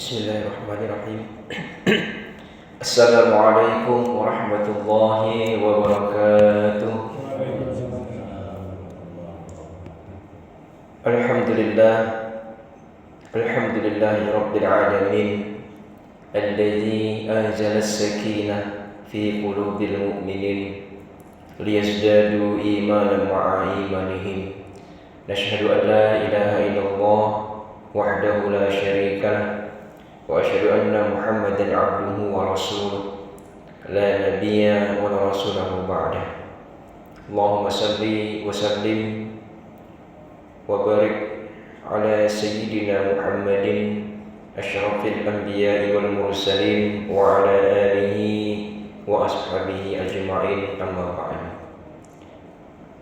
Bismillahirrahmanirrahim. Assalamualaikum warahmatullahi wabarakatuh. Alhamdulillah, alhamdulillahi rabbil alamin, alladzi anzala as-sakinah fi qulubil mu'minin liyazdadu imanan ma'a imanihim. Nashhadu an la ilaha illallah wahdahu la syarika lah wa asyhadu anna Muhammadan abduhu wa rasuluh la nabiyya wa la rasulahu ba'dah. Allahumma salli wa sallim wa barik ala sayyidina Muhammadin asyrafil anbiya'i wal mursalin wa ala alihi wa ashabihi ajma'in, amma ba'd.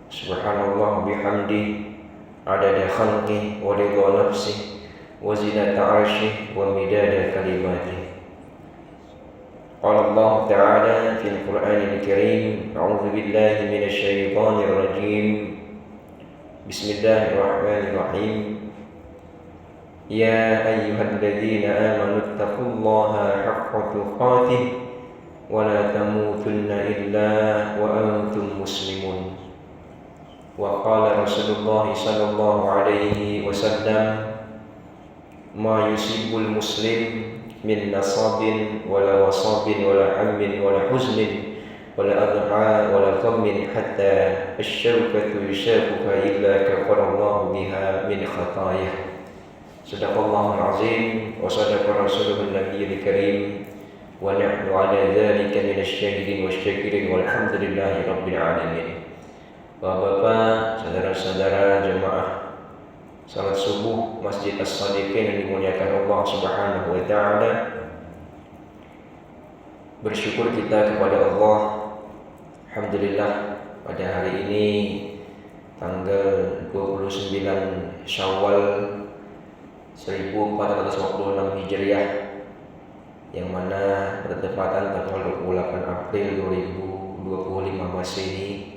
Subhanallah bihamdihi adada khalqihi wa ridha nafsihi wa zinata 'arsyihi wa midada kalimatihi. Qala Allah Ta'ala fil Qur'anil Karim, a'udzu billahi minasy syaithanir rajim. Bismillahirrahmanirrahim. Ya ayyuhalladzina amanu taqullaha haqqa tuqatih wa la tamutunna illa wa antum muslimun. Wa qala Rasulullah sallallahu alaihi wasallam, ma yusibul muslim min nasabin wala wasabin wala hammin wala huznin wala adha wala ghammin hatta asy-syaukatu yushaquha illa kafara Allah biha min khatayah. Sadaqallahul azim wa sadaqa rasuluhun nabiyil karim wa nahnu ala dzalika minasy syahidin wasyakirin walhamdulillahi rabbil alamin. Bapak-bapak, saudara-saudara jemaah salat subuh Masjid As-Shadiqin yang dimuliakan Allah Subhanahu wa taala, bersyukur kita kepada Allah. Alhamdulillah, pada hari ini tanggal 29 Syawal 1446 Hijriah, yang mana bertepatan tanggal 28 April 2025 Masehi,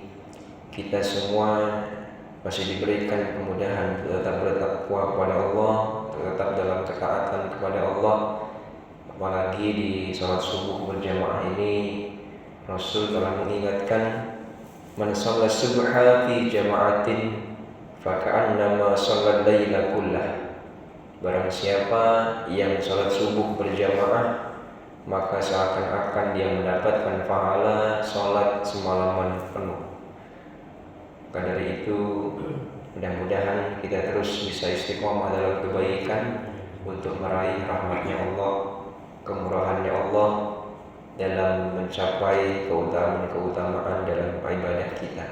kita semua masih diberikan kemudahan tetap bertakwa kepada Allah, tetap dalam ketaatan kepada Allah. Apalagi di salat subuh berjamaah ini, Rasul telah mengingatkan, man shalla subha fi jama'atin faka'annama shalla laila kullah. Barang siapa yang salat subuh berjamaah, maka seakan-akan dia mendapatkan pahala salat semalaman penuh. Maka dari itu, mudah-mudahan kita terus bisa istiqomah dalam kebaikan untuk meraih rahmatnya Allah, kemurahannya Allah dalam mencapai keutamaan dalam ibadah kita.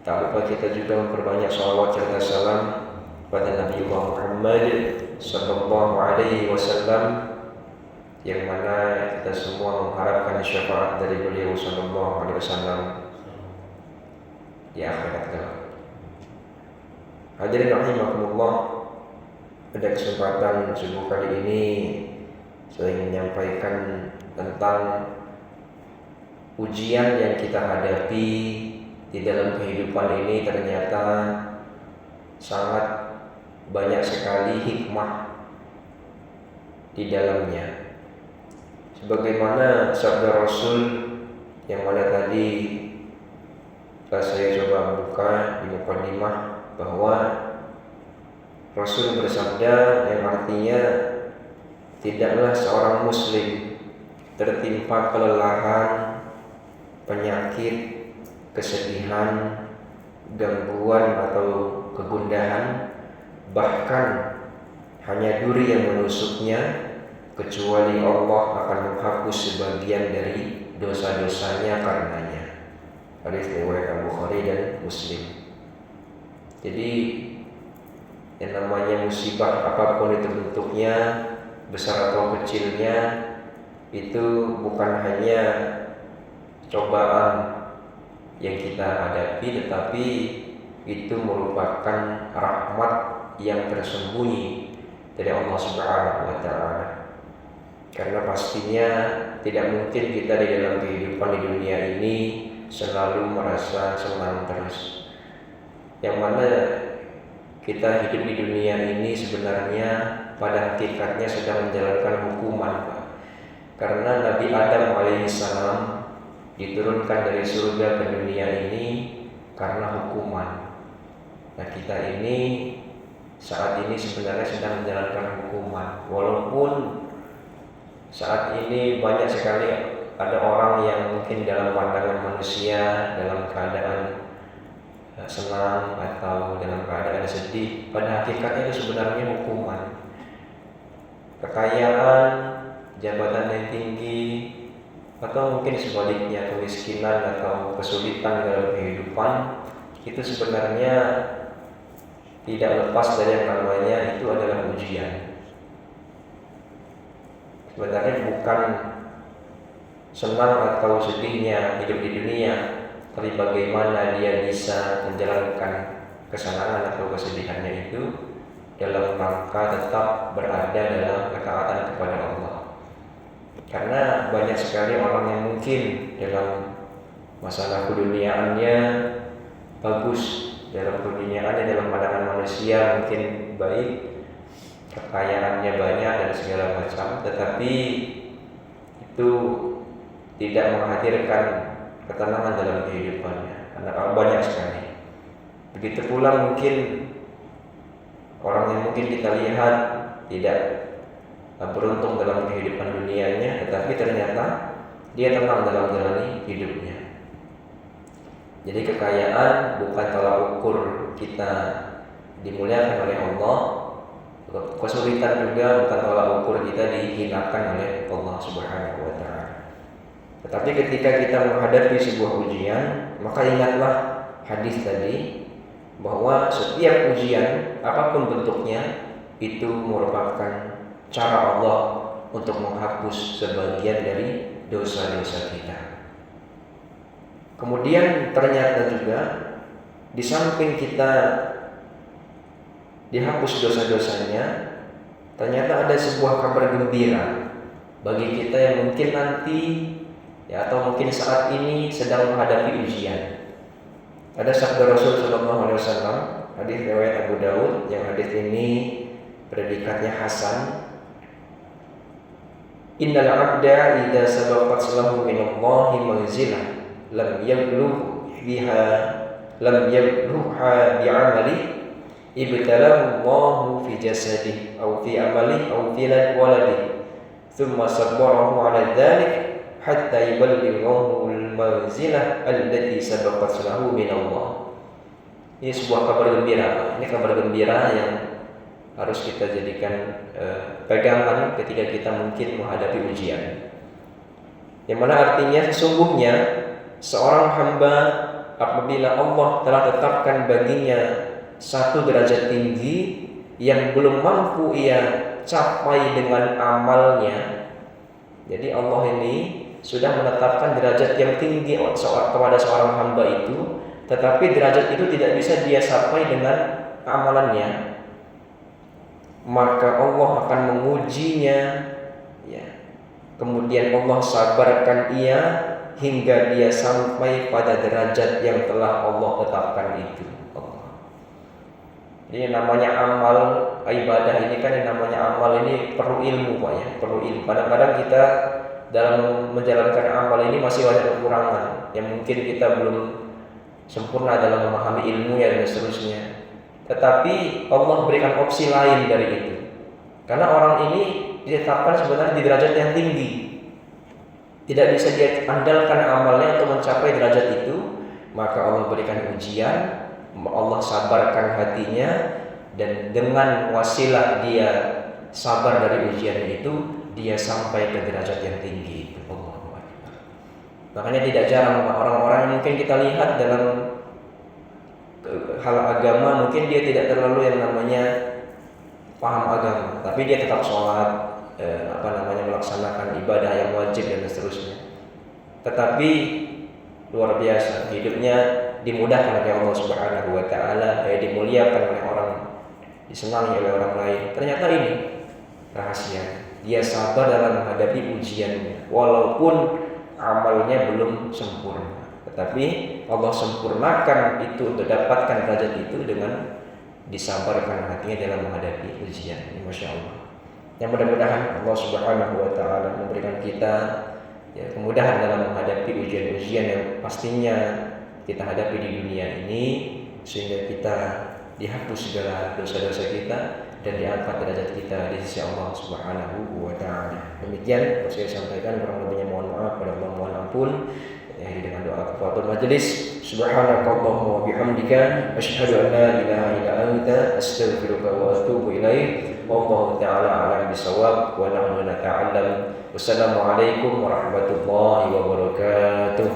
Tak lupa kita juga memperbanyak shalawat serta salam pada Nabi Muhammad sallallahu alaihi wasallam, yang mana kita semua mengharapkan syafaat dari beliau sallallahu alaihi wasallam di akhirat kelak. Hadirin rahimakumullah, pada kesempatan subuh kali ini saya ingin menyampaikan tentang ujian yang kita hadapi di dalam kehidupan ini. Ternyata sangat banyak sekali hikmah di dalamnya. Sebagaimana sabda Rasul yang mana tadi saya coba buka di mukadimah, bahwa Rasul bersabda yang artinya, tidaklah seorang muslim tertimpa kelelahan, penyakit, kesedihan, gangguan atau kegundahan, bahkan hanya duri yang menusuknya, kecuali Allah akan menghapus sebagian dari dosa-dosanya karenanya. Hadis riwayat Bukhari dan Muslim. Jadi yang namanya musibah apapun itu bentuknya, besar atau kecilnya, itu bukan hanya cobaan yang kita hadapi, tetapi itu merupakan rahmat yang tersembunyi dari Allah Subhanahu wa taala. Karena pastinya tidak mungkin kita di dalam kehidupan di dunia ini selalu merasa senang terus. Yang mana kita hidup di dunia ini sebenarnya pada hakikatnya sedang menjalankan hukuman, Pak. Karena Nabi Adam alaihissalam diturunkan dari surga ke dunia ini karena hukuman. Nah, kita ini saat ini sebenarnya sedang menjalankan hukuman. Walaupun saat ini banyak sekali ada orang yang mungkin dalam pandangan manusia dalam keadaan senang atau dalam keadaan sedih, pada hakikatnya itu sebenarnya hukuman. Kekayaan, jabatan yang tinggi, atau mungkin sebaliknya kemiskinan atau kesulitan dalam kehidupan, itu sebenarnya tidak lepas dari yang namanya itu adalah ujian. Sebenarnya bukan senang atau sedihnya hidup di dunia, tapi bagaimana dia bisa menjalankan kesenangan atau kesedihannya itu dalam rangka tetap berada dalam ketaatan kepada Allah. Karena banyak sekali orang yang mungkin dalam masalah keduniaannya bagus, dalam keduniaannya dalam pandangan manusia mungkin baik, kekayaannya banyak dan segala macam, tetapi itu tidak menghadirkan ketenangan dalam kehidupannya. Karena banyak sekali. Begitu pula mungkin orang yang mungkin kita lihat tidak beruntung dalam kehidupan dunianya, tetapi ternyata dia tenang dalam menjalani hidupnya. Jadi kekayaan bukan tolak ukur kita dimuliakan oleh Allah, kesulitan juga bukan tolak ukur kita dihinakan oleh Allah Subhanahu wa Ta'ala. Tetapi ketika kita menghadapi sebuah ujian, maka ingatlah hadis tadi bahwa setiap ujian apapun bentuknya itu merupakan cara Allah untuk menghapus sebagian dari dosa-dosa kita. Kemudian ternyata juga di samping kita dihapus dosa-dosanya, ternyata ada sebuah kabar gembira bagi kita yang mungkin nanti atau mungkin saat ini sedang menghadapi ujian. Ada sabda Rasul sallallahu alaihi wasallam, hadis riwayat Abu Daud, yang hadis ini predikatnya hasan. Innal 'abda idza sabaqat lahu min Allahi manzilah lam yablugha bi'amali ibtalahu Allahu fi jasadihi aw fi amalihi aw fi waladihi thumma sabbarahu 'ala dzalik hatta yuballighahu al-manzilah allati sabaqat lahu min Allah. Ini sebuah kabar gembira. Ini kabar gembira yang harus kita jadikan pegangan ketika kita mungkin menghadapi ujian. Yang mana artinya sesungguhnya seorang hamba apabila Allah telah tetapkan baginya satu derajat tinggi yang belum mampu ia capai dengan amalnya. Jadi Allah ini sudah menetapkan derajat yang tinggi kepada seorang hamba itu, tetapi derajat itu tidak bisa dia capai dengan amalannya. Maka Allah akan mengujinya, kemudian Allah sabarkan ia hingga dia sampai pada derajat yang telah Allah tetapkan itu. Jadi namanya amal ibadah ini kan, yang namanya amal ini perlu ilmu, Pak ya, perlu ilmu. Kadang-kadang kita dalam menjalankan amal ini masih banyak kekurangan yang mungkin kita belum sempurna dalam memahami ilmunya dan seterusnya. Tetapi Allah berikan opsi lain dari itu. Karena orang ini ditetapkan sebenarnya di derajat yang tinggi. Tidak bisa dia andalkan amalnya untuk mencapai derajat itu, maka Allah berikan ujian, Allah sabarkan hatinya, dan dengan wasilah dia sabar dari ujian itu, dia sampai ke derajat yang tinggi itu. Makanya tidak jarang orang-orang yang mungkin kita lihat dalam hal agama, mungkin dia tidak terlalu yang namanya paham agama, tapi dia tetap sholat, melaksanakan ibadah yang wajib dan seterusnya. Tetapi luar biasa, hidupnya dimudahkan oleh Allah Subhanahu wa Ta'ala, dimuliakan oleh orang, disenangi oleh orang lain. Ternyata ini rahasia. Dia sabar dalam menghadapi ujiannya, walaupun amalnya belum sempurna. Tetapi Allah sempurnakan itu untuk dapatkan derajat itu dengan disabarkan hatinya dalam menghadapi ujian. Masya Allah. Yang mudah-mudahan Allah Subhanahu wa Ta'ala memberikan kita kemudahan dalam menghadapi ujian-ujian yang pastinya kita hadapi di dunia ini, sehingga kita dihapus segala dosa-dosa kita dan diangkat derajat kita di sisi Allah Subhanahu wa Ta'ala. Demikian yang saya sampaikan, kurang lebihnya mohon maaf pada Allah, mohon ampun. Dengan doa kafaratul majelis, subhanakallahumma wa bihamdika asyhadu an la ilaha illa anta astaghfiruka wa atubu ilaik. Wallahu ta'ala a'lam bisawab wa nahnu nata'allam. Wassalamualaikum warahmatullahi wabarakatuh.